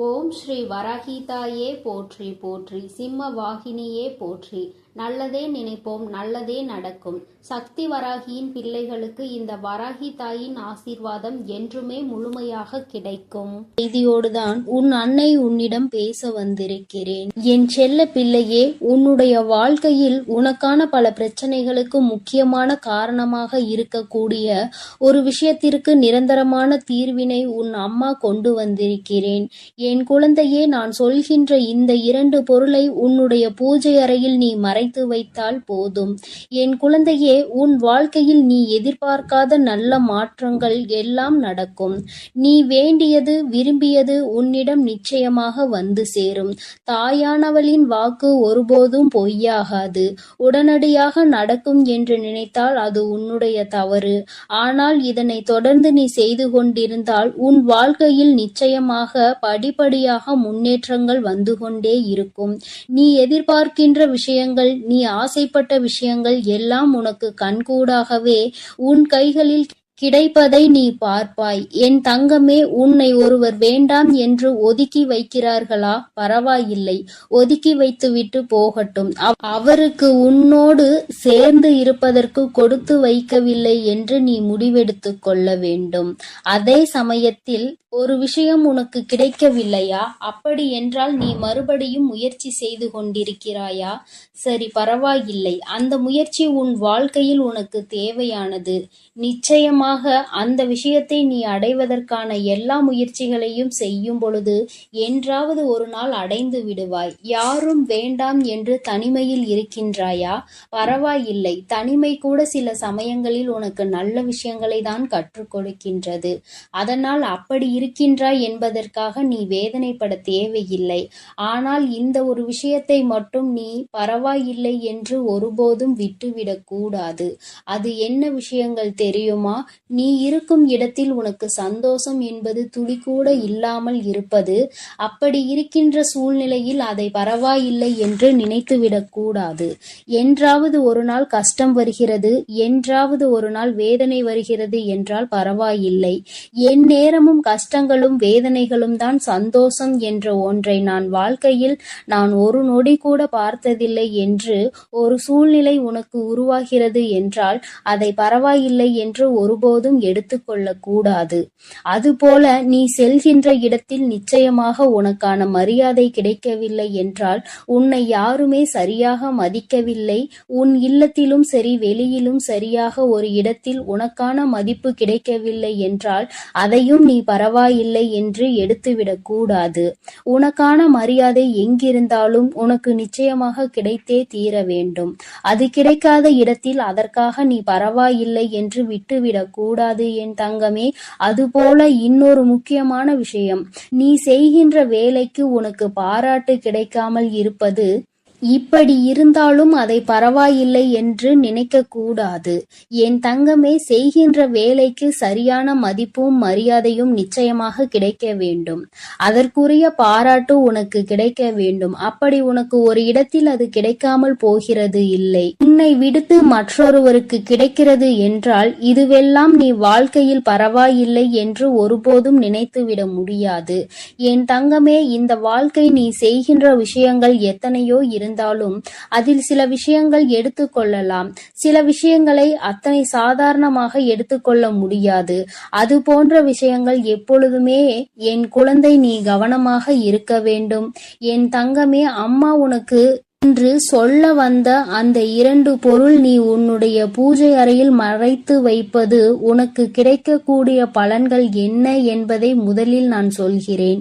ஓம் ஸ்ரீ வராகிதாயே போற்றி போற்றி, சிம்ம வாகினியே போற்றி. நல்லதே நினைப்போம், நல்லதே நடக்கும். சக்தி வராகியின் பிள்ளைகளுக்கு இந்த வராகி தாயின் ஆசீர்வாதம் என்றுமே முழுமையாக கிடைக்கும். செய்தியோடுதான் உன் அன்னை உன்னிடம் பேச வந்திருக்கிறேன். என் செல்ல பிள்ளையே, உன்னுடைய வாழ்க்கையில் உனக்கான பல பிரச்சனைகளுக்கு முக்கியமான காரணமாக இருக்கக்கூடிய ஒரு விஷயத்திற்கு நிரந்தரமான தீர்வினை உன் அம்மா கொண்டு வந்திருக்கிறேன். என் குழந்தையே, நான் சொல்கின்ற இந்த 2 பொருளை உன்னுடைய பூஜை அறையில் நீ மறைத்து வைத்தால் போதும். என் குழந்தையே, உன் வாழ்க்கையில் நீ எதிர்பார்க்காத நல்ல மாற்றங்கள் எல்லாம் நடக்கும். நீ வேண்டியது விரும்பியது உன்னிடம் நிச்சயமாக வந்து சேரும். தாயானவளின் வாக்கு ஒருபோதும் பொய்யாகாது. உடனடியாக நடக்கும் என்று நினைத்தால் அது உன்னுடைய தவறு. ஆனால் இதனை தொடர்ந்து நீ செய்து கொண்டிருந்தால் உன் வாழ்க்கையில் நிச்சயமாக படிப்படியாக முன்னேற்றங்கள் வந்து கொண்டே இருக்கும். நீ எதிர்பார்க்கின்ற விஷயங்கள், நீ ஆசைப்பட்ட விஷயங்கள் எல்லாம் உனக்கு கண்கூடாகவே உன் கைகளில் கிடைப்பதை நீ பார்ப்பாய். என் தங்கமே, உன்னை ஒருவர் வேண்டாம் என்று ஒதுக்கி வைக்கிறார்களா? பரவாயில்லை, ஒதுக்கி வைத்துவிட்டு போகட்டும். அவருக்கு உன்னோடு சேர்ந்து இருப்பதற்கு கொடுத்து வைக்கவில்லை என்று நீ முடிவெடுத்து கொள்ள வேண்டும். அதே சமயத்தில் ஒரு விஷயம் உனக்கு கிடைக்கவில்லையா? அப்படி என்றால் நீ மறுபடியும் முயற்சி செய்து கொண்டிருக்கிறாயா? சரி, பரவாயில்லை. அந்த முயற்சி உன் வாழ்க்கையில் உனக்கு தேவையானது. நிச்சயமாக அந்த விஷயத்தை நீ அடைவதற்கான எல்லா முயற்சிகளையும் செய்யும் பொழுது என்றாவது ஒரு நாள் அடைந்து விடுவாய். யாரும் வேண்டாம் என்று தனிமையில் இருக்கின்றாயா? பரவாயில்லை. தனிமை கூட சில சமயங்களில் உனக்கு நல்ல விஷயங்களை தான் கற்றுக் கொடுக்கின்றது. அதனால் அப்படி இருக்கின்றாய் என்பதற்காக நீ வேதனைப்பட தேவையில்லை. ஆனால் இந்த ஒரு விஷயத்தை மட்டும் நீ பரவாயில்லை என்று ஒருபோதும் விட்டுவிடக் கூடாது. அது என்ன விஷயங்கள் தெரியுமா? நீ இருக்கும் இடத்தில் உனக்கு சந்தோஷம் என்பது துளி கூட இல்லாமல் இருப்பது. அப்படி இருக்கின்ற சூழ்நிலையில் அதை பரவாயில்லை என்று நினைத்துவிடக் கூடாது. என்றாவது ஒரு நாள் கஷ்டம் வருகிறது, என்றாவது ஒரு நாள் வேதனை வருகிறது என்றால் பரவாயில்லை. என் நேரமும் கஷ்டங்களும் வேதனைகளும் தான் சந்தோஷம் என்ற ஒன்றை நான் ஒரு நொடி கூட பார்த்ததில்லை என்று ஒரு சூழ்நிலை உனக்கு உருவாகிறது என்றால் அதை பரவாயில்லை என்று ஒருபோதும் எடுத்துக்கொள்ளக் கூடாது. அதுபோல நீ செல்கின்ற இடத்தில் நிச்சயமாக உனக்கான மரியாதை கிடைக்கவில்லை என்றால், உன்னை யாருமே சரியாக மதிக்கவில்லை, உன் இல்லத்திலும் சரி வெளியிலும் சரியாக ஒரு இடத்தில் உனக்கான மதிப்பு கிடைக்கவில்லை என்றால் அதையும் நீ பரவாயில்லை என்று எடுத்துவிடக் கூடாது. உனக்கான மரியாதை எங்கிருந்தாலும் உனக்கு நிச்சயமாக கிடைத்தே தீர வேண்டும். அது கிடைக்காத இடத்தில் அதற்காக நீ பரவாயில்லை என்று விட்டுவிடக் கூடாது என் தங்கமே. அதுபோல இன்னொரு முக்கியமான விஷயம், நீ செய்கின்ற வேலைக்கு உனக்கு பாராட்டு கிடைக்காமல் இருப்பது. இப்படி இருந்தாலும் அதை பரவாயில்லை என்று நினைக்க கூடாது என் தங்கமே. செய்கின்ற வேலைக்கு சரியான மதிப்பும் மரியாதையும் நிச்சயமாக கிடைக்க வேண்டும். அதற்குரிய பாராட்டு உனக்கு கிடைக்க வேண்டும். அப்படி உனக்கு ஒரு இடத்தில் அது கிடைக்காமல் போகிறது இல்லை, உன்னை விடுத்து மற்றொருவருக்கு கிடைக்கிறது என்றால் இதுவெல்லாம் நீ வாழ்க்கையில் பரவாயில்லை என்று ஒருபோதும் நினைத்துவிட முடியாது என் தங்கமே. இந்த வாழ்க்கை நீ செய்கின்ற விஷயங்கள் எத்தனையோ இருந்தாலும் அதில் சில விஷயங்கள் எடுத்துக்கொள்ளலாம், சில விஷயங்களை அத்தனை சாதாரணமாக எடுத்துக்கொள்ள முடியாது. அது போன்ற விஷயங்கள் எப்பொழுதுமே என் குழந்தை நீ கவனமாக இருக்க வேண்டும் என் தங்கமே. அம்மா உனக்கு இன்று சொல்ல வந்த அந்த 2 பொருள் நீ உன்னுடைய பூஜை அறையில் மறைத்து வைப்பது உனக்கு கிடைக்கக்கூடிய பலன்கள் என்ன என்பதை முதலில் நான் சொல்கிறேன்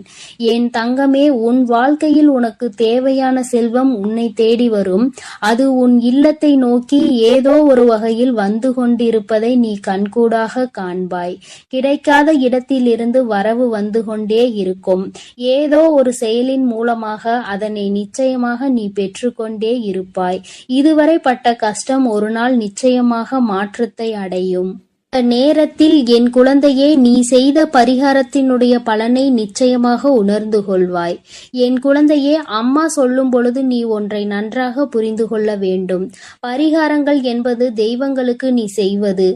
என் தங்கமே. உன் வாழ்க்கையில் உனக்கு தேவையான செல்வம் உன்னை தேடி வரும். அது உன் இல்லத்தை நோக்கி ஏதோ ஒரு வகையில் வந்து கொண்டிருப்பதை நீ கண்கூடாக காண்பாய். கிடைக்காத இடத்திலிருந்து வரவு வந்து கொண்டே இருக்கும். ஏதோ ஒரு செயலின் மூலமாக அதனை நிச்சயமாக நீ பெற்று கொண்டே இருப்பாய். இதுவரை பட்ட கஷ்டம் ஒரு நாள் நிச்சயமாக மாற்றத்தை அடையும். நேரத்தில் என் குழந்தையே, நீ செய்த பரிகாரத்தினுடைய பலனை நிச்சயமாக உணர்ந்து கொள்வாய் என் குழந்தையே. அம்மா சொல்லும் பொழுது நீ ஒன்றை நன்றாக புரிந்து கொள்ள வேண்டும். பரிகாரங்கள் என்பது தெய்வங்களுக்கு நீ செய்வது.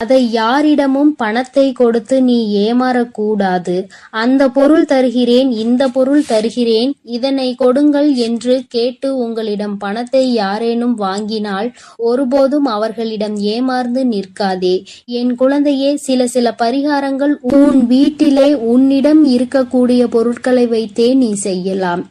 அதை யாரிடமும் பணத்தை கொடுத்து நீ ஏமாறக்கூடாது. அந்த பொருள் தருகிறேன், இந்த பொருள் தருகிறேன், இதனை கொடுங்கள் என்று கேட்டு உங்களிடம் பணத்தை யாரேனும் வாங்கினால் ஒருபோதும் அவர்களிடம் ஏமாந்து நிற்காதே. என் குழந்தையே, சில பரிகாரங்கள் உன் வீட்டிலே உன்னிடம் இருக்கக்கூடிய பொருட்களை வைத்தே நீ செய்யலாம்.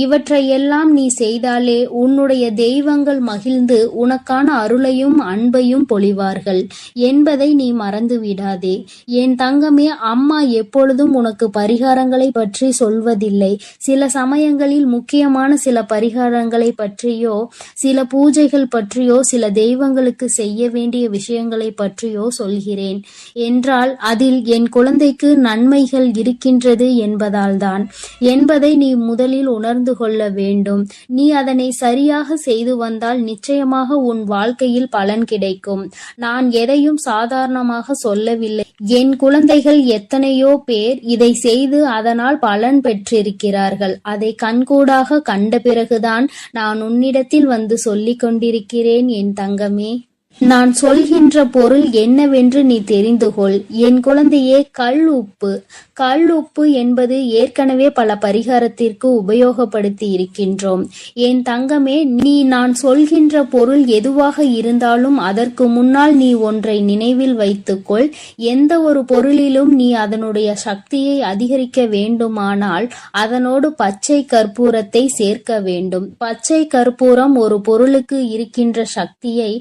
இவற்றையெல்லாம் நீ செய்தாலே உன்னுடைய தெய்வங்கள் மகிழ்ந்து உனக்கான அருளையும் அன்பையும் பொழிவார்கள் என்பதை நீ மறந்து விடாதே. என் தங்கமே, அம்மா எப்பொழுதும் உனக்கு பரிகாரங்களை பற்றி சொல்வதில்லை. சில சமயங்களில் முக்கியமான சில பரிகாரங்களை பற்றியோ, சில பூஜைகள் பற்றியோ, சில தெய்வங்களுக்கு செய்ய வேண்டிய விஷயங்களை பற்றியோ சொல்கிறேன் என்றால் அதில் என் குழந்தைக்கு நன்மைகள் இருக்கின்றது என்பதால்தான் என்பதை நீ முதலில் உணர்ந்து கொள்ள வேண்டும். நீ அதனை சரியாக செய்து வந்தால் நிச்சயமாக உன் வாழ்க்கையில் பலன் கிடைக்கும். நான் எதையும் சாதாரணமாக சொல்லவில்லை. என் குழந்தைகள் எத்தனையோ பேர் இதை செய்து அதனால் பலன் பெற்றிருக்கிறார்கள். அதை கண்கூடாக கண்ட பிறகுதான் நான் உன்னிடத்தில் வந்து சொல்லிக் கொண்டிருக்கிறேன் என் தங்கமே. நான் சொல்கின்ற பொருள் என்னவென்று நீ தெரிந்து கொள். என் குழந்தையே, கல் உப்பு என்பது ஏற்கனவே பல பரிகாரத்திற்கு உபயோகப்படுத்தி இருக்கின்றோம். என் தங்கமே, நான் சொல்கின்ற பொருள் எதுவாக இருந்தாலும் அதற்கு முன்னால் நீ ஒன்றை நினைவில் வைத்துக்கொள். எந்த ஒரு பொருளிலும் நீ அதனுடைய சக்தியை அதிகரிக்க வேண்டுமானால் அதனோடு பச்சை கற்பூரத்தை சேர்க்க வேண்டும். பச்சை கற்பூரம் ஒரு பொருளுக்கு இருக்கின்ற சக்தியை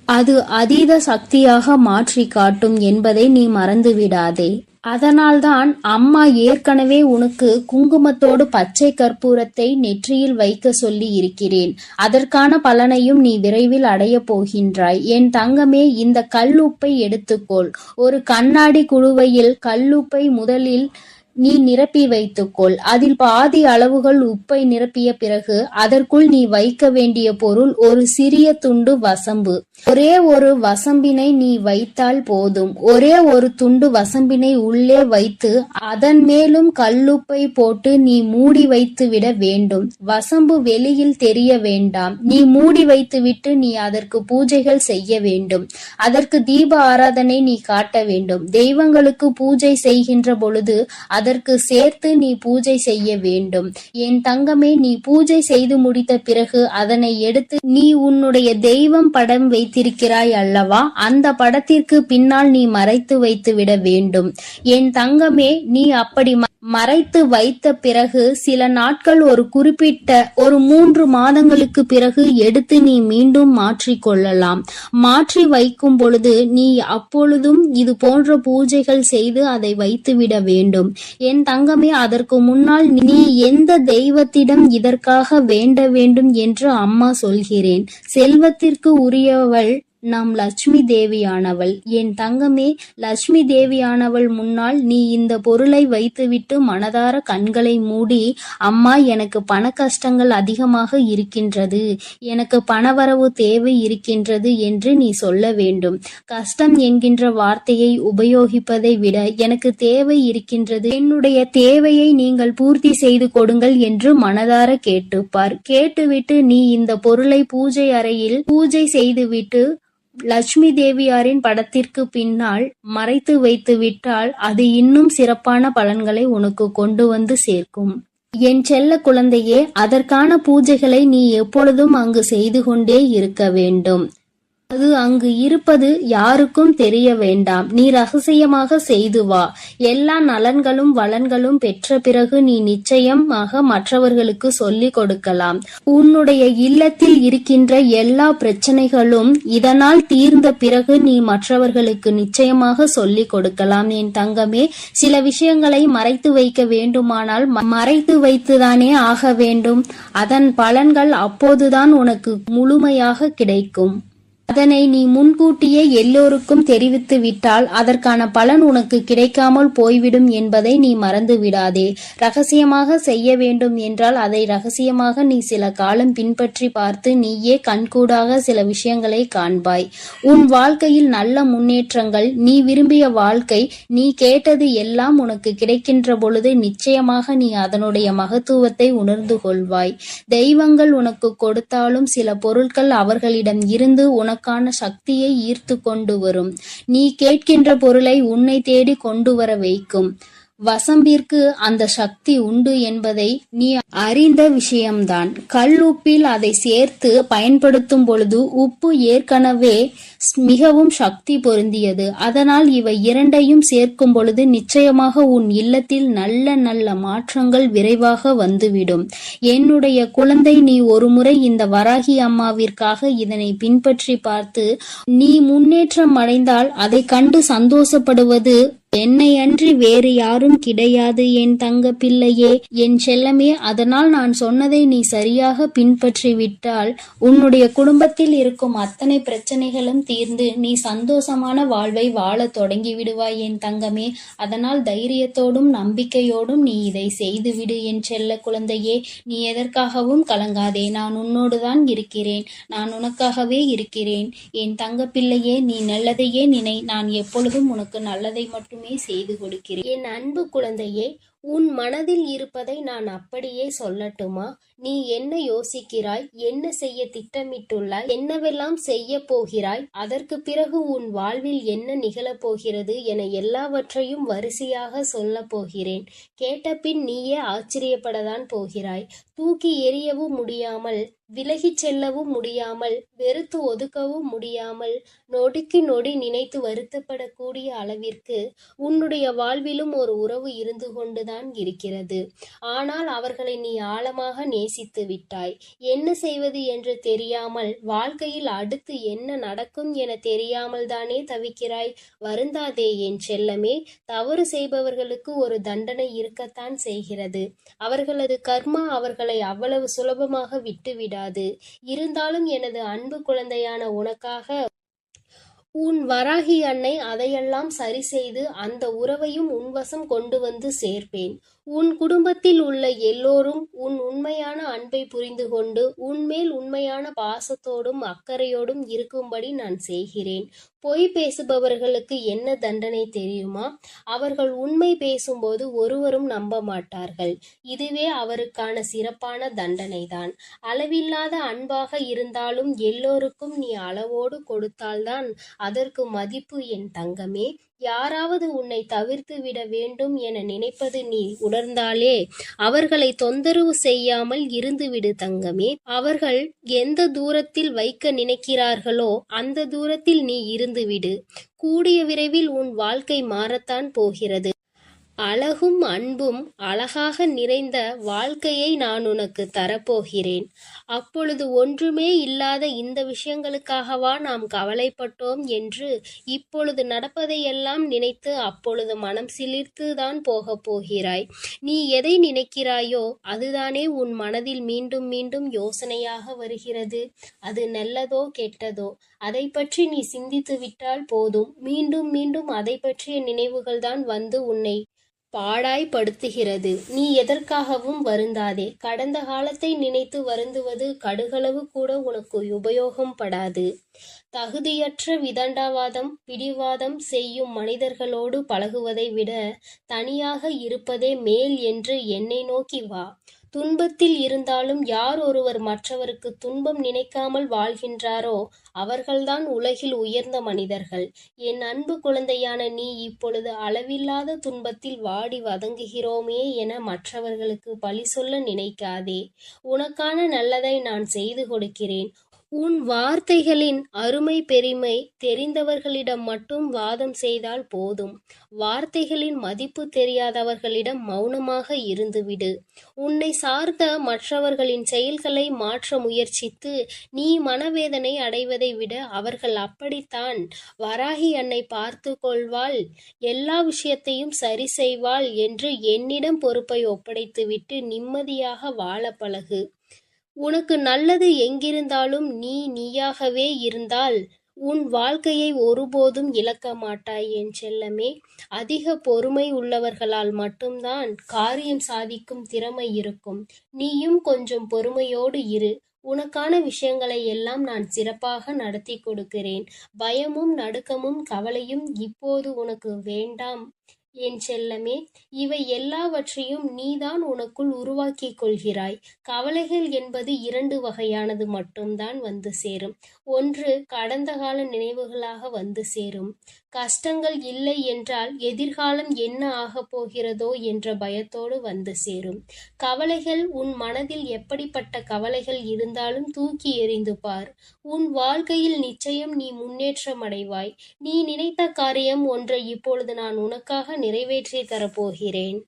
அது அதீத சக்தியாக மாற்றி காட்டும் என்பதை நீ மறந்துவிடாதே. அதனால்தான் அம்மா ஏற்கனவே உனக்கு குங்குமத்தோடு பச்சை கற்பூரத்தை நெற்றியில் வைக்க சொல்லி இருக்கிறேன். அதற்கான பலனையும் நீ விரைவில் அடைய போகின்றாய். என் தங்கமே, இந்த கல்லுப்பை எடுத்துக்கொள். ஒரு கண்ணாடி குடுவையில் கல்லுப்பை முதலில் நீ நிரப்பி வைத்துக்கொள். அதில் பாதி அளவுகள் உப்பை நிரப்பிய பிறகு அதற்குள் நீ வைக்க வேண்டிய பொருள் ஒரு சிறிய துண்டு வசம்பு. ஒரே ஒரு வசம்பினை நீ வைத்தால் போதும். ஒரே ஒரு துண்டு வசம்பினை உள்ளே வைத்து அதன் மேலும் கல்லுப்பை போட்டு நீ மூடி வைத்து விட வேண்டும். வசம்பு வெளியில் தெரிய வேண்டாம். நீ மூடி வைத்துவிட்டு நீ அதற்கு பூஜைகள் செய்ய வேண்டும். அதற்கு தீப ஆராதனை நீ காட்ட வேண்டும். தெய்வங்களுக்கு பூஜை செய்கின்ற பொழுது அதற்கு சேர்த்து நீ பூஜை செய்ய வேண்டும். என் தங்கமே, நீ பூஜை செய்து முடித்த பிறகு அதனை எடுத்து நீ உன்னுடைய தெய்வம் படம் வைத்திருக்கிறாய் அல்லவா, அந்த படத்திற்கு பின்னால் நீ மறைத்து வைத்து விட வேண்டும். என் தங்கமே, நீ அப்படி மறைத்து வைத்த பிறகு சில நாட்கள், ஒரு குறிப்பிட்ட ஒரு 3 மாதங்களுக்கு பிறகு எடுத்து நீ மீண்டும் மாற்றிக்கொள்ளலாம். மாற்றி வைக்கும் பொழுது நீ அப்பொழுதும் இது போன்ற பூஜைகள் செய்து அதை வைத்துவிட வேண்டும். என் தங்கமே, அதற்கு முன்னால் நீ எந்த தெய்வத்திடம் இதற்காக வேண்ட வேண்டும் என்று அம்மா சொல்கிறேன். செல்வத்திற்கு உரியவள் நம் லட்சுமி தேவியானவள். என் தங்கமே, லட்சுமி தேவியானவள் முன்னால் நீ இந்த பொருளை வைத்துவிட்டு மனதார கண்களை மூடி, அம்மா, எனக்கு பண கஷ்டங்கள் அதிகமாக இருக்கின்றது, எனக்கு பணவரவு தேவை இருக்கின்றது என்று நீ சொல்ல வேண்டும். கஷ்டம் என்கின்ற வார்த்தையை உபயோகிப்பதை விட எனக்கு தேவை இருக்கின்றது, என்னுடைய தேவையை நீங்கள் பூர்த்தி செய்து கொடுங்கள் என்று மனதார கேட்டுப்பார். கேட்டுவிட்டு நீ இந்த பொருளை பூஜை அறையில் பூஜை செய்துவிட்டு லட்சுமி தேவியாரின் படத்திற்கு பின்னால் மறைத்து வைத்து விட்டால் அது இன்னும் சிறப்பான பலன்களை உனக்கு கொண்டு வந்து சேர்க்கும். என் செல்ல குழந்தையே, அதற்கான பூஜைகளை நீ எப்பொழுதும் அங்கு செய்து கொண்டே இருக்க வேண்டும். அது அங்கு இருப்பது யாருக்கும் தெரிய வேண்டாம். நீ ரகசியமாக செய்து வா. எல்லா நலன்களும் வளன்களும் பெற்ற பிறகு நீ நிச்சயமாக மற்றவர்களுக்கு சொல்லிக் கொடுக்கலாம். உன்னுடைய இல்லத்தில் இருக்கின்ற எல்லா பிரச்சனைகளும் இதனால் தீர்ந்த பிறகு நீ மற்றவர்களுக்கு நிச்சயமாக சொல்லிக் கொடுக்கலாம். என் தங்கமே, சில விஷயங்களை மறைத்து வைக்க வேண்டுமானால் மறைத்து வைத்துதானே ஆக வேண்டும். அதன் பலன்கள் அப்போதுதான் உனக்கு முழுமையாக கிடைக்கும். அதனை நீ முன்கூட்டியே எல்லோருக்கும் தெரிவித்து விட்டால் அதற்கான பலன் உனக்கு கிடைக்காமல் போய்விடும் என்பதை நீ மறந்து விடாதே. ரகசியமாக செய்ய வேண்டும் என்றால் அதை ரகசியமாக நீ சில காலம் பின்பற்றி பார்த்து நீயே கண்கூடாக சில விஷயங்களை காண்பாய். உன் வாழ்க்கையில் நல்ல முன்னேற்றங்கள், நீ விரும்பிய வாழ்க்கை, நீ கேட்டது எல்லாம் உனக்கு கிடைக்கின்ற பொழுது நிச்சயமாக நீ அதனுடைய மகத்துவத்தை உணர்ந்து கொள்வாய். தெய்வங்கள் உனக்கு கொடுத்தாலும் சில பொருட்கள் அவர்களிடம் இருந்து உனக்கு உனக்கான சக்தியை ஈர்த்து கொண்டு வரும். நீ கேட்கின்ற பொருளை உன்னை தேடி கொண்டு வர வைக்கும். வசம்பிற்கு அந்த சக்தி உண்டு என்பதை நீ அறிந்த விஷயம்தான். கல் உப்பில் அதை சேர்த்து பயன்படுத்தும் பொழுது உப்பு ஏற்கனவே மிகவும் சக்தி பொருந்தியது. அதனால் இவை இரண்டையும் சேர்க்கும் பொழுது நிச்சயமாக உன் இல்லத்தில் நல்ல நல்ல மாற்றங்கள் விரைவாக வந்துவிடும். என்னுடைய குழந்தை, நீ ஒருமுறை இந்த வராகி அம்மாவிற்காக இதனை பின்பற்றி பார்த்து நீ முன்னேற்றம் அடைந்தால் அதை கண்டு சந்தோஷப்படுவது என்னை அன்றி வேறு யாரும் கிடையாது என் தங்க பிள்ளையே, என் செல்லமே. அதனால் நான் சொன்னதை நீ சரியாக பின்பற்றி விட்டால் உன்னுடைய குடும்பத்தில் இருக்கும் அத்தனை பிரச்சனைகளும் தீர்ந்து நீ சந்தோஷமான வாழ்வை வாழ தொடங்கி விடுவாய் என் தங்கமே. அதனால் தைரியத்தோடும் நம்பிக்கையோடும் நீ இதை செய்துவிடு என் செல்ல குழந்தையே. நீ எதற்காகவும் கலங்காதே. நான் உன்னோடுதான் இருக்கிறேன். நான் உனக்காகவே இருக்கிறேன் என் தங்க பிள்ளையே. நீ நல்லதையே நினை. நான் எப்பொழுதும் உனக்கு நல்லதை மட்டும் செய்து கொடுக்கிறேன். என் அன்பு குழந்தையே, உன் மனதில் இருப்பதை நான் அப்படியே சொல்லட்டுமா? நீ என்ன யோசிக்கிறாய்? என்ன செய்ய திட்டமிட்டுள்ளாய்? என்னவெல்லாம் செய்ய போகிறாய்? அதற்கு பிறகு உன் வாழ்வில் என்ன நிகழப் போகிறது என எல்லாவற்றையும் வரிசையாக சொல்ல போகிறேன். கேட்டபின் நீயே ஆச்சரியப்படத்தான் போகிறாய். தூக்கி எறியவும் முடியாமல், விலகிச் செல்லவும் முடியாமல், வெறுத்து ஒதுக்கவும் முடியாமல், நொடிக்கு நொடி நினைத்து வருத்தப்படக்கூடிய அளவிற்கு உன்னுடைய வாழ்விலும் ஒரு உறவு இருந்து கொண்டுதான் இருக்கிறது. ஆனால் அவர்களை நீ ஆழமாக நேசித்து விட்டாய். என்ன செய்வது என்று தெரியாமல், வாழ்க்கையில் அடுத்து என்ன நடக்கும் என தெரியாமல் தானே தவிக்கிறாய். வருந்தாதே என் செல்லமே. தவறு செய்பவர்களுக்கு ஒரு தண்டனை இருக்கத்தான் செய்கிறது. அவர்களது கர்மா அவர்களை அவ்வளவு சுலபமாக விட்டுவிடாது. இருந்தாலும் எனது அன்பு குழந்தையான உனக்காக உன் வராகி அன்னை அதையெல்லாம் சரி செய்து அந்த உறவையும் உன்வசம் கொண்டு வந்து சேர்ப்பேன். உன் குடும்பத்தில் உள்ள எல்லோரும் உன் உண்மையான அன்பை புரிந்து கொண்டு உன்மேல் உண்மையான பாசத்தோடும் அக்கறையோடும் இருக்கும்படி நான் செய்கிறேன். பொய் பேசுபவர்களுக்கு என்ன தண்டனை தெரியுமா? அவர்கள் உண்மை பேசும்போது ஒருவரும் நம்ப மாட்டார்கள். இதுவே அவருக்கான சிறப்பான தண்டனைதான். அளவில்லாத அன்பாக இருந்தாலும் எல்லோருக்கும் நீ அளவோடு கொடுத்தால்தான் அதற்கு மதிப்பு என் தங்கமே. யாராவது உன்னை தவிர்த்து விட வேண்டும் என நினைப்பது நீ உணர்ந்தாலே அவர்களை தொந்தரவு செய்யாமல் இருந்துவிடு தங்கமே. அவர்கள் எந்த தூரத்தில் வைக்க நினைக்கிறார்களோ அந்த தூரத்தில் நீ இருந்துவிடு. கூடிய விரைவில் உன் வாழ்க்கை மாறத்தான் போகிறது. அழகும் அன்பும் அழகாக நிறைந்த வாழ்க்கையை நான் உனக்கு தரப்போகிறேன். அப்பொழுது ஒன்றுமே இல்லாத இந்த விஷயங்களுக்காகவா நாம் கவலைப்பட்டோம் என்று இப்பொழுது நடப்பதையெல்லாம் நினைத்து அப்பொழுது மனம் சிலிர்த்து தான் போகப் போகிறாய். நீ எதை நினைக்கிறாயோ அதுதானே உன் மனதில் மீண்டும் மீண்டும் யோசனையாக வருகிறது. அது நல்லதோ கெட்டதோ அதை பற்றி நீ சிந்தித்து விட்டால் போதும். மீண்டும் மீண்டும் அதை பற்றிய நினைவுகள் தான் வந்து உன்னை பாடாய்படுத்துகிறது. நீ எதற்காகவும் வருந்தாதே. கடந்த காலத்தை நினைத்து வருந்துவது கடுகளவு கூட உனக்கு உபயோகம் படாது. தகுதியற்ற விதண்டாவாதம் பிடிவாதம் செய்யும் மனிதர்களோடு பழகுவதை விட தனியாக இருப்பதே மேல் என்று என்னை நோக்கி வா. துன்பத்தில் இருந்தாலும் யார் ஒருவர் மற்றவருக்கு துன்பம் நினைக்காமல் வாழ்கின்றாரோ அவர்கள்தான் உலகில் உயர்ந்த மனிதர்கள். என் அன்பு குழந்தையான நீ இப்பொழுது அளவில்லாத துன்பத்தில் வாடி வதங்குகிறோமே என மற்றவர்களுக்கு பழி சொல்ல நினைக்காதே. உனக்கான நல்லதை நான் செய்து கொடுக்கிறேன். உன் வார்த்தைகளின் அருமை பெருமை தெரிந்தவர்களிடம் மட்டும் வாதம் செய்தால் போதும். வார்த்தைகளின் மதிப்பு தெரியாதவர்களிடம் மௌனமாக இருந்துவிடு. உன்னை சார்ந்த மற்றவர்களின் செயல்களை மாற்ற முயற்சித்து நீ மனவேதனை அடைவதை விட அவர்கள் அப்படித்தான், வராகி அன்னை பார்த்து கொள்வாள், எல்லா விஷயத்தையும் சரி செய்வாள் என்று என்னிடம் பொறுப்பை ஒப்படைத்துவிட்டு நிம்மதியாக வாழ பழகு. உனக்கு நல்லது எங்கிருந்தாலும் நீ நீயாகவே இருந்தால் உன் வாழ்க்கையை ஒருபோதும் இழக்க மாட்டாய் என் செல்லமே. அதிக பொறுமை உள்ளவர்களால் மட்டும்தான் காரியம் சாதிக்கும் திறமை இருக்கும். நீயும் கொஞ்சம் பொறுமையோடு இரு. உனக்கான விஷயங்களை எல்லாம் நான் சிறப்பாக நடத்தி கொடுக்கிறேன். பயமும் நடுக்கமும் கவலையும் இப்போது உனக்கு வேண்டாம் என் செல்லமே, இவை எல்லாவற்றையும் நீதான் உனக்குள் உருவாக்கிக் கொள்கிறாய். கவலைகள் என்பது 2 வகையானது மட்டும்தான் வந்து சேரும். ஒன்று கடந்த கால நினைவுகளாக வந்து சேரும். கஷ்டங்கள் இல்லை என்றால் எதிர்காலம் என்ன ஆகப் போகிறதோ என்ற பயத்தோடு வந்து சேரும். கவலைகள் உன் மனதில் எப்படிப்பட்ட கவலைகள் இருந்தாலும் தூக்கி எறிந்து பார். உன் வாழ்க்கையில் நிச்சயம் நீ முன்னேற்றம் அடைவாய். நீ நினைத்த காரியம் ஒன்றை இப்பொழுது நான் உனக்காக நிறைவேற்றி தரப்போகிறேன்.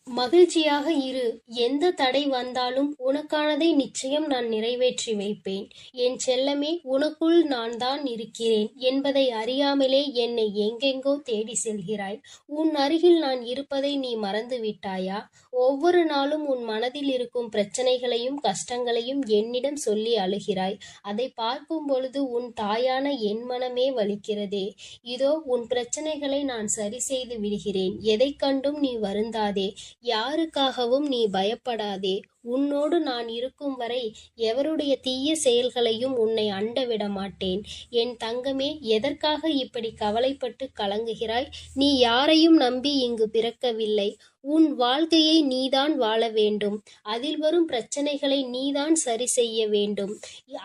மகிழ்ச்சியாக இரு. எந்த தடை வந்தாலும் உனக்கானதை நிச்சயம் நான் நிறைவேற்றி வைப்பேன். என் செல்லமே, உனக்குள் நான் தான் இருக்கிறேன் என்பதை அறியாமலே என்னை எங்கெங்கோ தேடி செல்கிறாய். உன் அருகில் நான் இருப்பதை நீ மறந்து விட்டாயா? ஒவ்வொரு நாளும் உன் மனதில் இருக்கும் பிரச்சனைகளையும் கஷ்டங்களையும் என்னிடம் சொல்லி அழுகிறாய். அதை பார்க்கும் பொழுது உன் தாயான என் மனமே வலிக்கிறதே. இதோ உன் பிரச்சனைகளை நான் சரி செய்து விடுகிறேன். எதை கண்டும் நீ வருந்தாதே. யாருக்காகவும் நீ பயப்படாதே. உன்னோடு நான் இருக்கும் வரை எவருடைய தீய செயல்களையும் உன்னை அண்ட விட மாட்டேன். என் தங்கமே, எதற்காக இப்படி கவலைப்பட்டு கலங்குகிறாய்? நீ யாரையும் நம்பி இங்கு பிறக்கவில்லை. உன் வாழ்க்கையை நீதான் வாழ வேண்டும். அதில் வரும் பிரச்சனைகளை நீதான் சரி செய்ய வேண்டும்.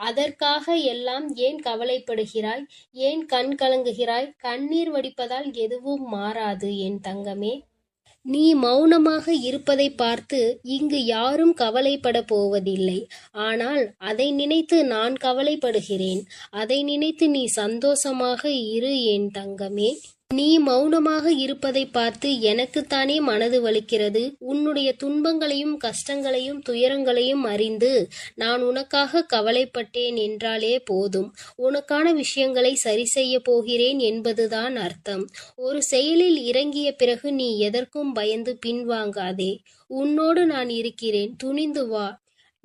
அதற்காக எல்லாம் ஏன் கவலைப்படுகிறாய்? ஏன் கண் கலங்குகிறாய்? கண்ணீர் வடிப்பதால் எதுவும் மாறாது என் தங்கமே. நீ மௌனமாக இருப்பதை பார்த்து இங்கு யாரும் கவலைப்பட போவதில்லை. ஆனால் அதை நினைத்து நான் கவலைப்படுகிறேன். அதை நினைத்து நீ சந்தோஷமாக இரு என் தங்கமே. நீ மௌனமாக இருப்பதை பார்த்து எனக்குத்தானே மனது வலிக்கிறது. உன்னுடைய துன்பங்களையும் கஷ்டங்களையும் துயரங்களையும் அறிந்து நான் உனக்காக கவலைப்பட்டேன் என்றாலே போதும். உனக்கான விஷயங்களை சரி செய்ய போகிறேன் என்பதுதான் அர்த்தம். ஒரு செயலில் இறங்கிய பிறகு நீ எதற்கும் பயந்து பின்வாங்காதே. உன்னோடு நான் இருக்கிறேன், துணிந்து வா.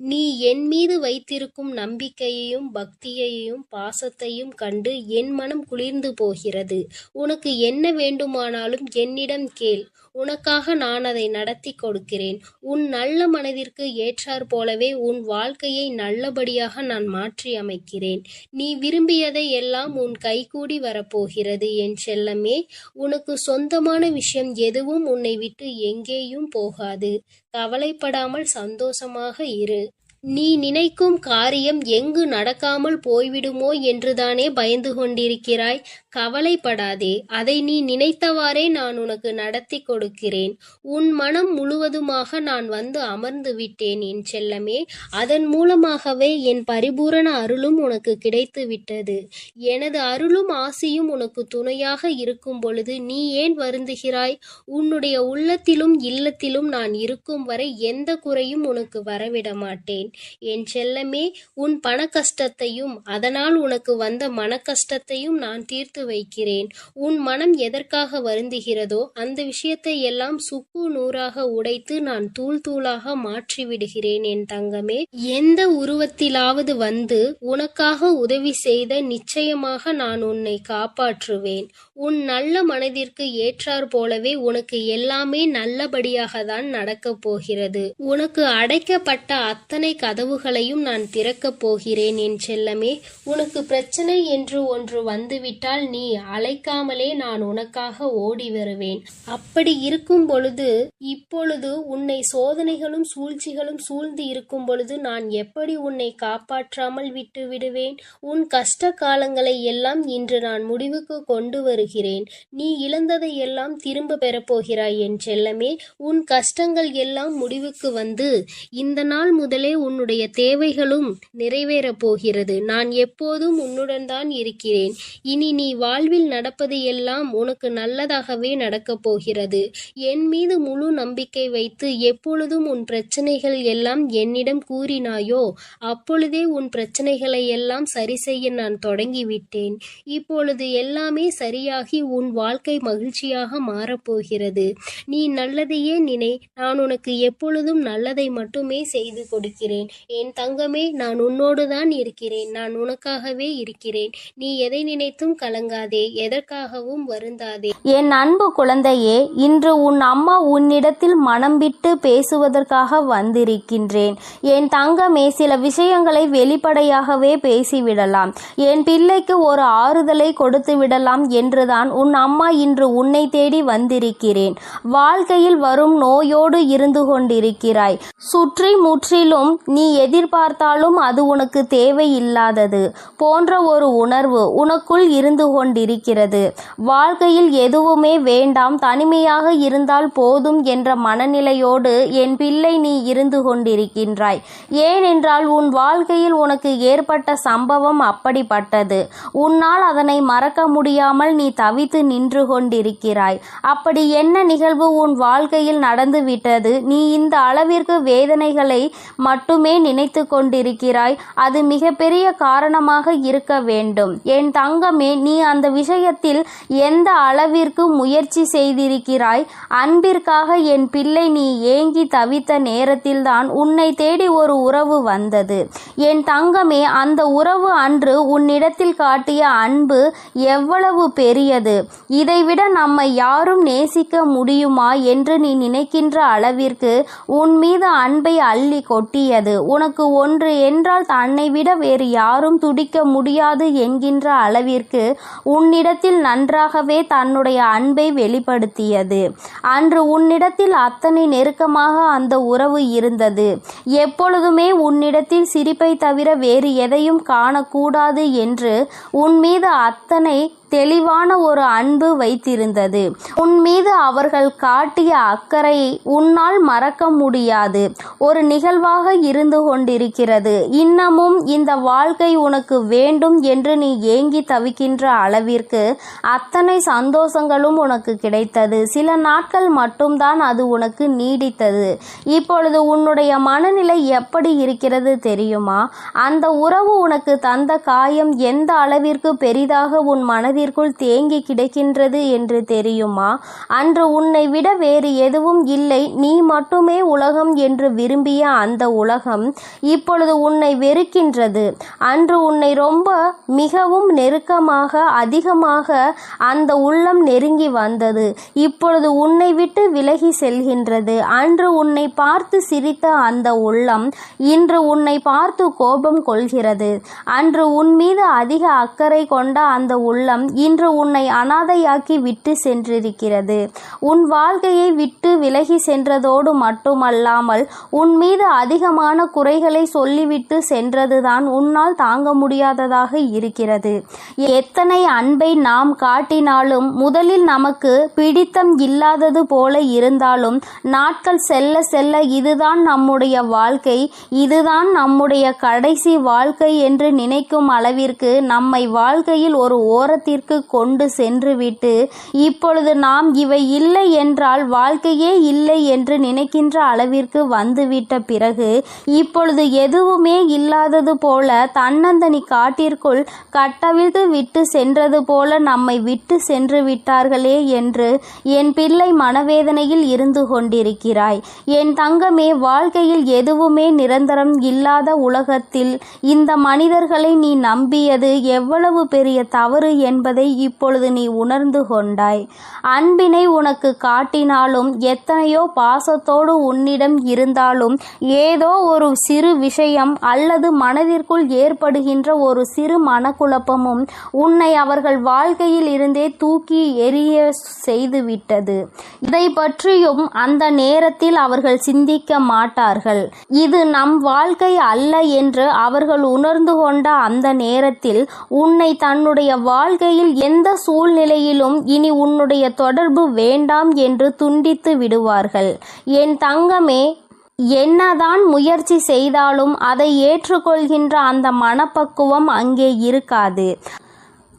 நீ என் மீது வைத்திருக்கும் நம்பிக்கையையும் பக்தியையும் பாசத்தையும் கண்டு என் மனம் குளிர்ந்து போகிறது. உனக்கு என்ன வேண்டுமானாலும் என்னிடம் கேள். உனக்காக நான் அதை நடத்தி கொடுக்கிறேன். உன் நல்ல மனதிற்கு ஏற்றாற் போலவே உன் வாழ்க்கையை நல்லபடியாக நான் மாற்றி அமைக்கிறேன். நீ விரும்பியதை எல்லாம் உன் கைகூடி வரப்போகிறது என் செல்லமே. உனக்கு சொந்தமான விஷயம் எதுவும் உன்னை விட்டு எங்கேயும் போகாது. கவலைப்படாமல் சந்தோஷமாக இரு. நீ நினைக்கும் காரியம் எங்கு நடக்காமல் போய்விடுமோ என்றுதானே பயந்து கொண்டிருக்கிறாய்? கவலைப்படாதே. அதை நீ நினைத்தவாறே நான் உனக்கு நடத்தி கொடுக்கிறேன். உன் மனம் முழுவதுமாக நான் வந்து அமர்ந்து விட்டேன் என் செல்லமே. அதன் மூலமாகவே என் பரிபூரண அருளும் உனக்கு கிடைத்து விட்டது. எனது அருளும் ஆசியும் உனக்கு துணையாக இருக்கும் பொழுது நீ ஏன் வருந்துகிறாய்? உன்னுடைய உள்ளத்திலும் இல்லத்திலும் நான் இருக்கும் வரை எந்த குறையும் உனக்கு வரவிட மாட்டேன் என் செல்லமே. உன் பண கஷ்டத்தையும் அதனால் உனக்கு வந்த மன கஷ்டத்தையும் நான் தீர்த்து வைக்கிறேன். உன் மனம் எதற்காக வருந்துகிறதோ அந்த விஷயத்தை எல்லாம் சுக்கு நூறாக உடைத்து நான் தூள் தூளாக மாற்றி விடுகிறேன் என் தங்கமே. எந்த உருவத்திலாவது வந்து உனக்காக உதவி செய்த நிச்சயமாக நான் உன்னை காப்பாற்றுவேன். உன் நல்ல மனதிற்கு ஏற்றாற் போலவே உனக்கு எல்லாமே நல்லபடியாக தான் நடக்கப் போகிறது. உனக்கு அடைக்கப்பட்ட அத்தனை கதவுகளையும் நான் திறக்கப் போகிறேன் என் செல்லமே. உனக்கு பிரச்சனை என்று ஒன்று வந்துவிட்டால் நீ அழைக்காமலே நான் உனக்காக ஓடி வருவேன். அப்படி இருக்கும் பொழுது இப்பொழுது உன்னை சோதனைகளும் சூழ்ச்சிகளும் சூழ்ந்து இருக்கும் பொழுது நான் எப்படி உன்னை காப்பாற்றாமல் விட்டு விடுவேன்? உன் கஷ்ட காலங்களை எல்லாம் இன்று நான் முடிவுக்கு கொண்டு வருகிறேன். நீ இழந்ததை எல்லாம் திரும்ப பெறப்போகிறாய் என் செல்லமே. உன் கஷ்டங்கள் எல்லாம் முடிவுக்கு வந்து இந்த நாள் முதலே உன்னுடைய தேவைகளும் நிறைவேறப் போகிறது. நான் எப்போதும் உன்னுடன் தான் இருக்கிறேன். இனி நீ வாழ்வில் நடப்பது எல்லாம் உனக்கு நல்லதாகவே நடக்கப் போகிறது. என் மீது முழு நம்பிக்கை வைத்து எப்பொழுதும் உன் பிரச்சனைகள் எல்லாம் என்னிடம் கூறினாயோ அப்பொழுதே உன் பிரச்சனைகளை எல்லாம் சரி செய்ய நான் தொடங்கிவிட்டேன். இப்பொழுது எல்லாமே சரியாகி உன் வாழ்க்கை மகிழ்ச்சியாக மாறப்போகிறது. நீ நல்லதையே நினை. நான் உனக்கு எப்பொழுதும் நல்லதை மட்டுமே செய்து கொடுக்கிறேன். இருக்கிறேன். என் தங்கமே, நான் உன்னோடு தான் இருக்கிறேன். நான் உனக்காகவே இருக்கிறேன். நீ எதை நினைத்தும் கலங்காதே, எதற்காகவும் வருந்தாதே. என் அன்பு குழந்தையே, இன்று உன் அம்மா உன்னிடத்தில் மனம் விட்டு பேசுவதற்காக வந்திருக்கின்றேன். என் தங்கமே, சில விஷயங்களை வெளிப்படையாகவே பேசிவிடலாம். என் பிள்ளைக்கு ஒரு ஆறுதலை கொடுத்து விடலாம் என்றுதான் உன் அம்மா இன்று உன்னை தேடி வந்திருக்கிறேன். வாழ்க்கையில் வரும் நோயோடு இருந்து கொண்டிருக்கிறாய். சுற்றி முற்றிலும் நீ எதிர்பார்த்தாலும் அது உனக்கு தேவையில்லாதது போன்ற ஒரு உணர்வு உனக்குள் இருந்து கொண்டிருக்கிறது. வாழ்க்கையில் எதுவுமே வேண்டாம், தனிமையாக இருந்தால் போதும் என்ற மனநிலையோடு என் பிள்ளை நீ இருந்து கொண்டிருக்கின்றாய். ஏனென்றால் உன் வாழ்க்கையில் உனக்கு ஏற்பட்ட சம்பவம் அப்படிப்பட்டது. உன்னால் அதனை மறக்க முடியாமல் நீ தவித்து நின்று கொண்டிருக்கிறாய். அப்படி என்ன நிகழ்வு உன் வாழ்க்கையில் நடந்துவிட்டது? நீ இந்த அளவிற்கு வேதனைகளை மட்டுமே நினைத்து கொண்டிருக்கிறாய். அது மிகப்பெரிய காரணமாக இருக்க வேண்டும். என் தங்கமே, நீ அந்த விஷயத்தில் எந்த அளவிற்கு முயற்சி செய்திருக்கிறாய்? அன்பிற்காக என் பிள்ளை நீ ஏங்கி தவித்த நேரத்தில்தான் உன்னை தேடி ஒரு உறவு வந்தது. என் தங்கமே, அந்த உறவு அன்று உன்னிடத்தில் காட்டிய அன்பு எவ்வளவு பெரியது! இதைவிட நம்மை யாரும் நேசிக்க முடியுமா என்று நீ நினைக்கின்ற அளவிற்கு உன் மீது அன்பை அள்ளி கொட்டியது. உனக்கு ஒன்று என்றால் தன்னை விட வேறு யாரும் துடிக்க முடியாது என்கின்ற அளவிற்கு உன்னிடத்தில் நன்றாகவே தன்னுடைய அன்பை வெளிப்படுத்தியது. அன்று உன்னிடத்தில் அத்தனை நெருக்கமாக அந்த உறவு இருந்தது. எப்பொழுதுமே உன்னிடத்தில் சிரிப்பை தவிர வேறு எதையும் காணக்கூடாது என்று உன் மீது அத்தனை தெளிவான ஒரு அன்பு வைத்திருந்தது. உன் மீது அவர்கள் காட்டிய அக்கறையை உன்னால் மறக்க முடியாது ஒரு நிகழ்வாக இருந்து கொண்டிருக்கிறது. இன்னமும் இந்த வாழ்க்கை உனக்கு வேண்டும் என்று நீ ஏங்கி தவிக்கின்ற அளவிற்கு அத்தனை சந்தோஷங்களும் உனக்கு கிடைத்தது. சில நாட்கள் மட்டும்தான் அது உனக்கு நீடித்தது. இப்பொழுது உன்னுடைய மனநிலை எப்படி இருக்கிறது தெரியுமா? அந்த உறவு உனக்கு தந்த காயம் எந்த அளவிற்கு பெரிதாக உன் மனதில் தேங்கி கிடக்கின்றது என்று தெரியுமா? அன்று உன்னை விட வேறு எதுவும் இல்லை, நீ மட்டுமே உலகம் என்று விரும்பிய அந்த உலகம் இப்பொழுது உன்னை வெறுக்கின்றது. அன்று உன்னை ரொம்ப மிகவும் நெருக்கமாக அதிகமாக அந்த உள்ளம் நெருங்கி வந்தது. இப்பொழுது உன்னை விட்டு விலகி செல்கின்றது. அன்று உன்னை பார்த்து சிரித்த அந்த உள்ளம் இன்று உன்னை பார்த்து கோபம் கொள்கிறது. அன்று உன் மீது அதிக அக்கறை கொண்ட அந்த உள்ளம் இன்று உன்னை அனாதையாக்கி விட்டு சென்றிருக்கிறது. உன் வாழ்க்கையை விட்டு விலகி சென்றதோடு மட்டுமல்லாமல் உன் மீது அதிகமான குறைகளை சொல்லிவிட்டு சென்றதுதான் உன்னால் தாங்க முடியாததாக இருக்கிறது. எத்தனை அன்பை நாம் காட்டினாலும் முதலில் நமக்கு பிடித்தம் இல்லாதது போல இருந்தாலும் நாட்கள் செல்ல செல்ல இதுதான் நம்முடைய வாழ்க்கை, இதுதான் நம்முடைய கடைசி வாழ்க்கை என்று நினைக்கும் அளவிற்கு நம்மை வாழ்க்கையில் ஒரு ஓரத்திற்கு கொண்டு சென்றுவிட்டு இப்பொழுது நாம் இவை இல்லை என்றால் வாழ்க்கையே இல்லை என்று நினைக்கின்ற அளவிற்கு வந்துவிட்ட பிறகு இப்பொழுது எதுவுமே இல்லாதது போல தன்னந்தனி காட்டிற்குள் கட்டவிழ்த்து விட்டு சென்றது போல நம்மை விட்டு சென்று விட்டார்களே என்று என் பிள்ளை மனவேதனையில் இருந்து கொண்டிருக்கிறாய். என் தங்கமே, வாழ்க்கையில் எதுவுமே நிரந்தரம் இல்லாத உலகத்தில் இந்த மனிதர்களை நீ நம்பியது எவ்வளவு பெரிய தவறு என்பதை இப்பொழுது நீ உணர்ந்து கொண்டாய். அன்பினை உனக்கு காட்டினாலும் எத்தனையோ பாசத்தோடு உன்னிடம் இருந்தாலும் ஏதோ ஒரு சிறு விஷயம் அல்லது மனதிற்குள் ஏற்படுகின்ற ஒரு சிறு மனக்குழப்பமும் உன்னை அவர்கள் வாழ்க்கையில் இருந்தே தூக்கி எறிய செய்துவிட்டது. இதை பற்றியும் அந்த நேரத்தில் அவர்கள் சிந்திக்க மாட்டார்கள். இது நம் வாழ்க்கை அல்ல என்று அவர்கள் உணர்ந்து கொண்ட அந்த நேரத்தில் உன்னை தன்னுடைய வாழ்க்கையில் எந்த சூழ்நிலையிலும் இனி உன்னுடைய தொடர்பு வேண்டாம் என்று துண்டித்து விடுவார்கள். என் தங்கமே, என்னதான் முயற்சி செய்தாலும் அதை ஏற்றுக்கொள்கின்ற அந்த மனப்பக்குவம் அங்கே இருக்காது.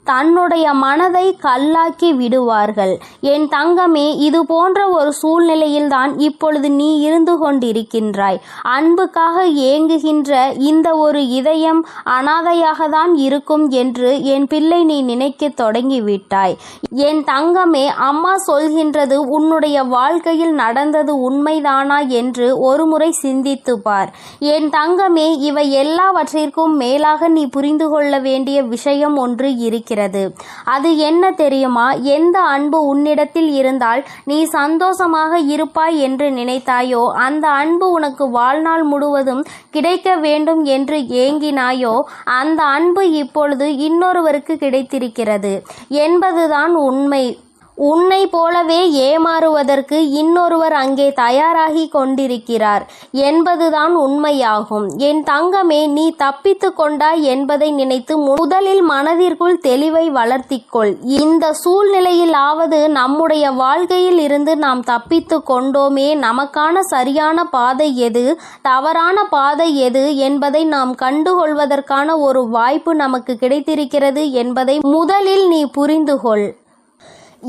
தன்னுடைய மனதை கல்லாக்கி விடுவார்கள். என் தங்கமே, இது போன்ற ஒரு சூழ்நிலையில்தான் இப்பொழுது நீ இருந்து கொண்டிருக்கின்றாய். அன்புக்காக ஏங்குகின்ற இந்த ஒரு இதயம் அனாதையாக தான் இருக்கும் என்று என் பிள்ளை நீ நினைக்க தொடங்கிவிட்டாய். என் தங்கமே, அம்மா சொல்கின்றது உன்னுடைய வாழ்க்கையில் நடந்தது உண்மைதானா என்று ஒருமுறை சிந்தித்து பார். என் தங்கமே, இவை எல்லாவற்றிற்கும் மேலாக நீ புரிந்து கொள்ள வேண்டிய விஷயம் ஒன்று இருக்கிறது. அது என்ன தெரியுமா? எந்த அன்பு உன்னிடத்தில் இருந்தால் நீ சந்தோஷமாக இருப்பாய் என்று நினைத்தாயோ, அந்த அன்பு உனக்கு வாழ்நாள் முழுவதும் கிடைக்க வேண்டும் என்று ஏங்கினாயோ, அந்த அன்பு இப்பொழுது இன்னொருவருக்கு கிடைத்திருக்கிறது என்பதுதான் உண்மை. உன்னை போலவே ஏமாறுவதற்கு இன்னொருவர் அங்கே தயாராகி கொண்டிருக்கிறார் என்பதுதான் உண்மையாகும். என் தங்கமே, நீ தப்பித்து கொண்டாய் என்பதை நினைத்து முதலில் மனதிற்குள் தெளிவை வளர்த்திக்கொள். இந்த சூழ்நிலையிலாவது நம்முடைய வாழ்க்கையில் இருந்து நாம் தப்பித்து கொண்டோமே, நமக்கான சரியான பாதை எது, தவறான பாதை எது என்பதை நாம் கண்டுகொள்வதற்கான ஒரு வாய்ப்பு நமக்கு கிடைத்திருக்கிறது என்பதை முதலில் நீ புரிந்துகொள்.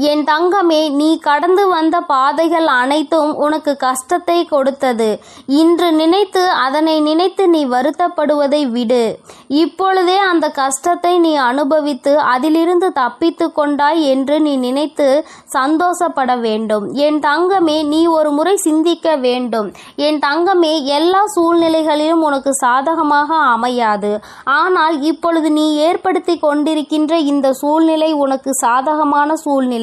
என் தங்கமே, நீ கடந்து வந்த பாதைகள் அனைத்தும் உனக்கு கஷ்டத்தை கொடுத்தது. இன்று நினைத்து அதனை நினைத்து நீ வருத்தப்படுவதை விடு. இப்பொழுதே அந்த கஷ்டத்தை நீ அனுபவித்து அதிலிருந்து தப்பித்து கொண்டாய் என்று நீ நினைத்து சந்தோஷப்பட வேண்டும். என் தங்கமே, நீ ஒரு முறை சிந்திக்க வேண்டும். என் தங்கமே, எல்லா சூழ்நிலைகளிலும் உனக்கு சாதகமாக அமையாது. ஆனால் இப்பொழுது நீ ஏற்படுத்தி கொண்டிருக்கின்ற இந்த சூழ்நிலை உனக்கு சாதகமான சூழ்நிலை.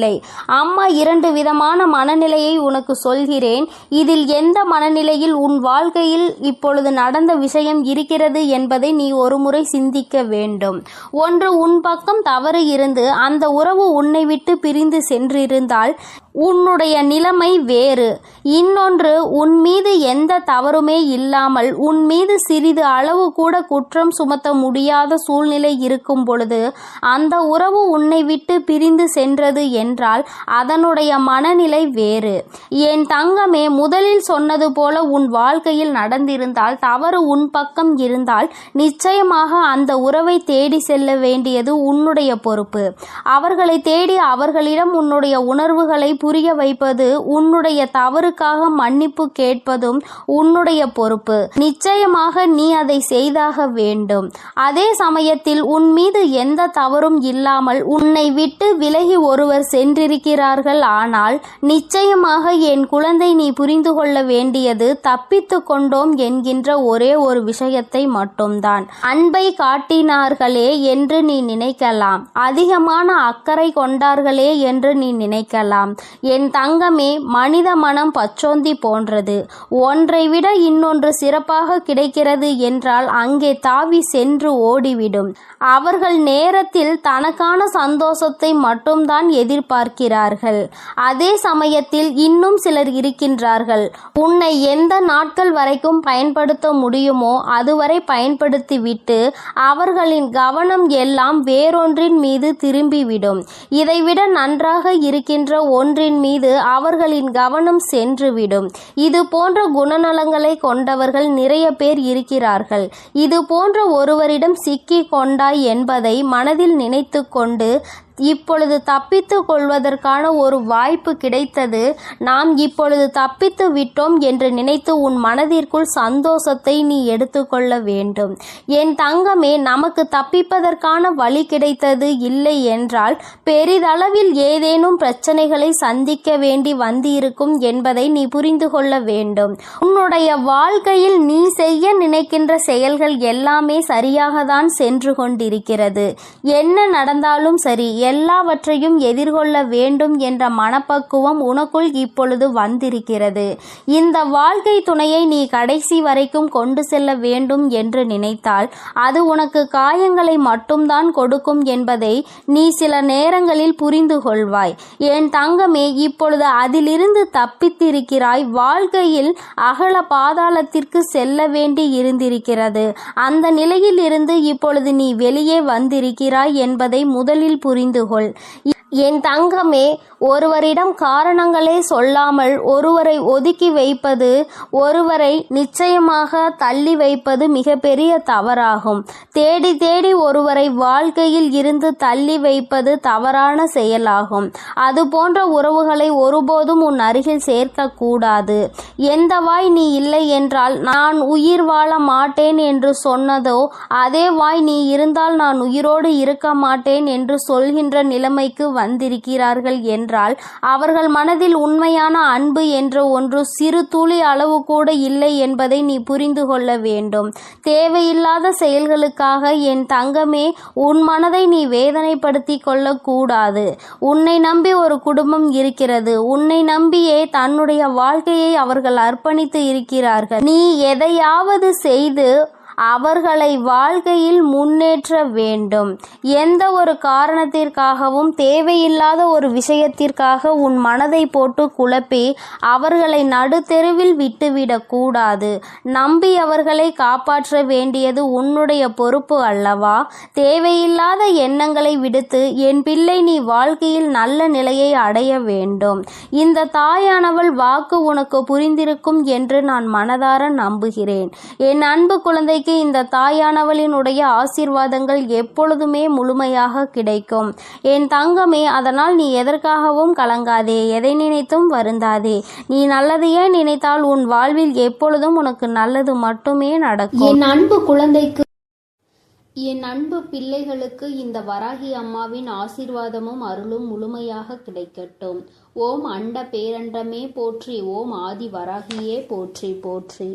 அம்மா 2 விதமான மனநிலையை உனக்கு சொல்கிறேன். இதில் எந்த மனநிலையில் உன் வாழ்க்கையில் இப்பொழுது நடந்த விஷயம் இருக்கிறது என்பதை நீ ஒருமுறை சிந்திக்க வேண்டும். ஒன்று, உன் பக்கம் தவறு இருந்து அந்த உறவு உன்னை விட்டு பிரிந்து சென்றிருந்தால் உன்னுடைய நிலைமை வேறு. இன்னொன்று, உன் மீது எந்த தவறுமே இல்லாமல் உன் மீது சிறிது அளவு கூட குற்றம் சுமத்த முடியாத சூழ்நிலை இருக்கும் பொழுது அந்த உறவு உன்னை விட்டு பிரிந்து சென்றது என்றால் அதனுடைய மனநிலை வேறு. என் தங்கமே, முதலில் சொன்னது போல உன் வாழ்க்கையில் நடந்திருந்தால், தவறு உன் பக்கம் இருந்தால், நிச்சயமாக அந்த உறவை தேடி செல்ல வேண்டியது உன்னுடைய பொறுப்பு. அவர்களை தேடி அவர்களிடம் உன்னுடைய உணர்வுகளை புரிய வைப்பது, உன்னுடைய தவறுக்காக மன்னிப்பு கேட்பதும் உன்னுடைய பொறுப்பு. நிச்சயமாக நீ அதை செய்தாக வேண்டும். அதே சமயத்தில் உன் மீது எந்த தவறும் இல்லாமல் உன்னை விட்டு விலகி ஒருவர் சென்றிருக்கிறார்கள். ஆனால் நிச்சயமாக என் குழந்தை, நீ புரிந்து கொள்ள வேண்டியது தப்பித்து கொண்டோம் என்கின்ற ஒரே ஒரு விஷயத்தை மட்டும்தான். அன்பை காட்டினார்களே என்று நீ நினைக்கலாம், அதிகமான அக்கறை கொண்டார்களே என்று நீ நினைக்கலாம். என் தங்கமே, மனித மனம் பச்சோந்தி போன்றது. ஒன்றை விட இன்னொன்று சிறப்பாக கிடைக்கிறது என்றால் அங்கே தாவி சென்று ஓடிவிடும். அவர்கள் நேரத்தில் தனக்கான சந்தோஷத்தை மட்டும்தான் எதிர்பார்க்கிறார்கள். அதே சமயத்தில் இன்னும் சிலர் இருக்கின்றார்கள், உன்னை எந்த நாட்கள் வரைக்கும் பயன்படுத்த முடியுமோ அதுவரை பயன்படுத்திவிட்டு அவர்களின் கவனம் எல்லாம் வேறொன்றின் மீது திரும்பிவிடும். இதைவிட நன்றாக இருக்கின்ற ஒன்றின் மீது அவர்களின் கவனம் சென்றுவிடும். இது போன்ற குணநலங்களை கொண்டவர்கள் நிறைய பேர் இருக்கிறார்கள். இது போன்ற ஒருவரிடம் சிக்கி கொண்டாய் என்பதை மனதில் நினைத்து கொண்டு இப்பொழுது தப்பித்து கொள்வதற்கான ஒரு வாய்ப்பு கிடைத்தது, நாம் இப்பொழுது தப்பித்து விட்டோம் என்று நினைத்து உன் மனதிற்குள் சந்தோஷத்தை நீ எடுத்துக்கொள்ள வேண்டும். என் தங்கமே, நமக்கு தப்பிப்பதற்கான வழி கிடைத்தது இல்லை என்றால் பெரிதளவில் ஏதேனும் பிரச்சனைகளை சந்திக்க வேண்டி வந்திருக்கும் என்பதை நீ புரிந்து கொள்ள வேண்டும். உன்னுடைய வாழ்க்கையில் நீ செய்ய நினைக்கின்ற செயல்கள் எல்லாமே சரியாக தான் சென்று கொண்டிருக்கிறது. என்ன நடந்தாலும் சரி, எல்லாவற்றையும் எதிர்கொள்ள வேண்டும் என்ற மனப்பக்குவம் உனக்குள் இப்பொழுது வந்திருக்கிறது. இந்த வாழ்க்கை துணையை நீ கடைசி வரைக்கும் கொண்டு செல்ல வேண்டும் என்று நினைத்தால் அது உனக்கு காயங்களை மட்டும்தான் கொடுக்கும் என்பதை நீ சில நேரங்களில் புரிந்து கொள்வாய். என் தங்கமே, இப்பொழுது அதிலிருந்து தப்பித்திருக்கிறாய். வாழ்க்கையில் அகல பாதாளத்திற்கு செல்ல வேண்டி இருந்திருக்கிறது. அந்த நிலையில் இருந்து இப்பொழுது நீ வெளியே வந்திருக்கிறாய் என்பதை முதலில் புரிந்து கொள். என் தங்கமே, ஒருவரிடம் காரணங்களே சொல்லாமல் ஒருவரை ஒதுக்கி வைப்பது, ஒருவரை நிச்சயமாக தள்ளி வைப்பது மிகப்பெரிய தவறாகும். தேடி தேடி ஒருவரை வாழ்க்கையில் இருந்து தள்ளி வைப்பது தவறான செயலாகும். அது போன்ற உறவுகளை ஒருபோதும் உன் அருகில் சேர்க்கக்கூடாது. எந்த வாய் நீ இல்லை என்றால் நான் உயிர் வாழ மாட்டேன் என்று சொன்னதோ, அதே வாய் நீ இருந்தால் நான் உயிரோடு இருக்க மாட்டேன் என்று சொல்கின்ற நிலைமைக்கு வந்திருக்கிறார்கள் என்றால் அவர்கள் மனதில் உண்மையான அன்பு என்ற ஒன்று சிறு துளி அளவு கூட இல்லை என்பதை நீ புரிந்து கொள்ள வேண்டும். தேவையில்லாத செயல்களுக்காக என் தங்கமே, உன் மனதை நீ வேதனைப்படுத்தி கொள்ளக்கூடாது. உன்னை நம்பி ஒரு குடும்பம் இருக்கிறது. உன்னை நம்பியே தன்னுடைய வாழ்க்கையை அவர்கள் அர்ப்பணித்து இருக்கிறார்கள். நீ எதையாவது செய்து அவர்களை வாழ்க்கையில் முன்னேற்ற வேண்டும். எந்த ஒரு காரணத்திற்காகவும் தேவையில்லாத ஒரு விஷயத்திற்காக உன் மனதை போட்டு குழப்பி அவர்களை நடுத்தெருவில் விட்டுவிடக் கூடாது. நம்பி அவர்களை காப்பாற்ற வேண்டியது உன்னுடைய பொறுப்பு அல்லவா? தேவையில்லாத எண்ணங்களை விடுத்து என் பிள்ளை நீ வாழ்க்கையில் நல்ல நிலையை அடைய வேண்டும். இந்த தாயானவள் வாக்கு உனக்கு புரிந்திருக்கும் என்று நான் மனதார நம்புகிறேன். என் அன்பு குழந்தை இந்த தாயானவளினுடைய ஆசீர்வாதங்கள் எப்பொழுதுமே முழுமையாக கிடைக்கும். என் தங்கமே, அதனால் நீ எதற்காகவும் கலங்காதே, எதை நினைத்தும் வருந்தாதே. நீ நல்லதையே நினைத்தால் உன் வாழ்வில் எப்பொழுதும் உனக்கு நல்லது மட்டுமே நடக்கும். என் அன்பு குழந்தைக்கு, என் அன்பு பிள்ளைகளுக்கு இந்த வராகி அம்மாவின் ஆசீர்வாதமும் அருளும் முழுமையாக கிடைக்கட்டும். ஓம் அண்ட பேரண்டமே போற்றி. ஓம் ஆதி வராகியே போற்றி போற்றி.